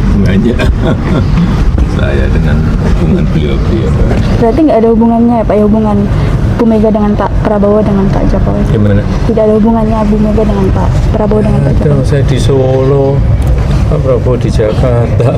hubungannya saya dengan hubungan beliau-beliau? Berarti nggak ada hubungannya ya Pak, ya hubungan Bu Mega dengan Pak Prabowo dengan Pak Jokowi? Gimana? Tidak ada hubungannya Bu Mega dengan Pak Prabowo dengan Pak Jokowi? Saya di Solo, Pak Prabowo di Jakarta.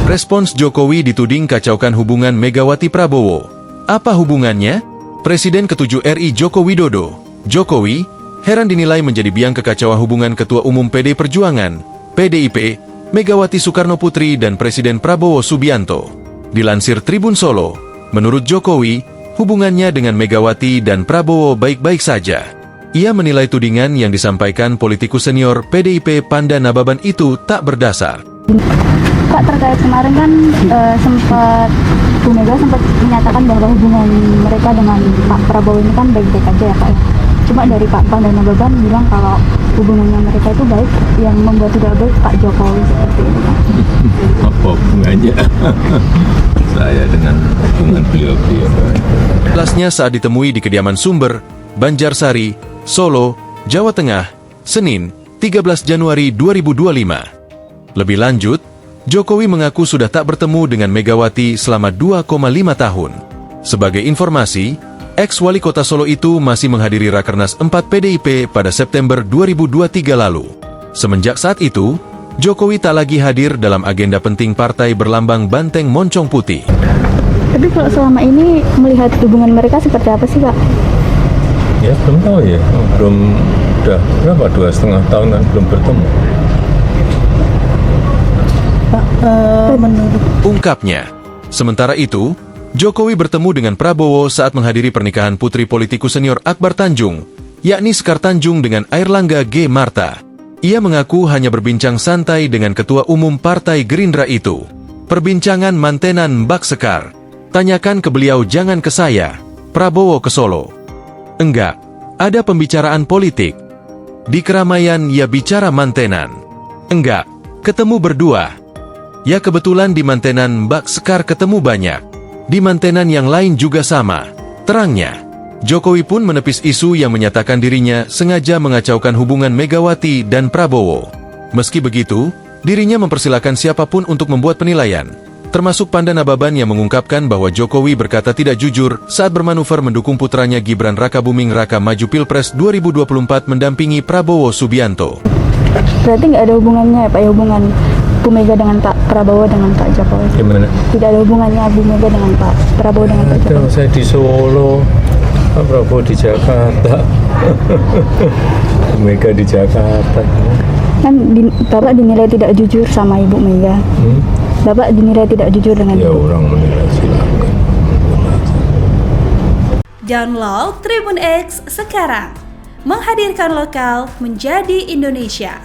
Respons Jokowi dituding kacaukan hubungan Megawati Prabowo. Apa hubungannya? Presiden ke-7 RI Joko Widodo, Jokowi, heran dinilai menjadi biang kekacauan hubungan Ketua Umum PD Perjuangan, PDIP, Megawati Soekarnoputri dan Presiden Prabowo Subianto. Dilansir Tribun Solo, menurut Jokowi, hubungannya dengan Megawati dan Prabowo baik-baik saja. Ia menilai tudingan yang disampaikan politikus senior PDIP Panda Nababan itu tak berdasar. Pak, terkait kemarin kan Bu Mega sempat menyatakan bahwa hubungan mereka dengan Pak Prabowo ini kan baik-baik aja ya Pak. Cuma dari Pak Panda Nababan bilang kalau hubungannya mereka itu baik, yang membuat tidak baik Pak Jokowi seperti itu Pak. Apa hubungannya saya dengan hubungan beliau-beliau? Jelasnya saat ditemui di kediaman Sumber, Banjarsari, Solo, Jawa Tengah, Senin, 13 Januari 2025. Lebih lanjut, Jokowi mengaku sudah tak bertemu dengan Megawati selama 2,5 tahun. Sebagai informasi, ex-wali kota Solo itu masih menghadiri Rakernas 4 PDIP pada September 2023 lalu. Semenjak saat itu, Jokowi tak lagi hadir dalam agenda penting partai berlambang banteng moncong putih. Tapi kalau selama ini melihat hubungan mereka seperti apa sih Pak? Ya belum tahu ya, udah berapa, 2,5 tahun kan belum bertemu. Ungkapnya. Sementara itu, Jokowi bertemu dengan Prabowo saat menghadiri pernikahan putri politikus senior Akbar Tanjung, yakni Sekar Tanjung dengan Airlangga G. Marta. Ia mengaku hanya berbincang santai dengan Ketua Umum Partai Gerindra itu. Perbincangan mantenan Mbak Sekar. Tanyakan ke beliau, jangan ke saya. Prabowo ke Solo. Enggak, ada pembicaraan politik. Di keramaian ya bicara mantenan. Enggak, ketemu berdua. Ya kebetulan di mantenan Mbak Sekar ketemu banyak. Di mantenan yang lain juga sama. Terangnya, Jokowi pun menepis isu yang menyatakan dirinya sengaja mengacaukan hubungan Megawati dan Prabowo. Meski begitu, dirinya mempersilakan siapapun untuk membuat penilaian. Termasuk Panda Nababan yang mengungkapkan bahwa Jokowi berkata tidak jujur saat bermanuver mendukung putranya Gibran Rakabuming Raka maju Pilpres 2024 mendampingi Prabowo Subianto. Berarti nggak ada hubungannya ya Pak, ya hubungan Bu Mega dengan Pak Prabowo dengan Pak Jokowi? Gimana? Tidak ada hubungannya Bu Mega dengan Pak Prabowo dengan Pak Jokowi? Saya di Solo, Pak Prabowo di Jakarta. Bu Mega di Jakarta. Kan Bapak dinilai tidak jujur sama Ibu Mega. Bapak dinilai tidak jujur dengan Ya Ibu. orang menilai silakan. Download Tribun X sekarang. Menghadirkan lokal menjadi Indonesia.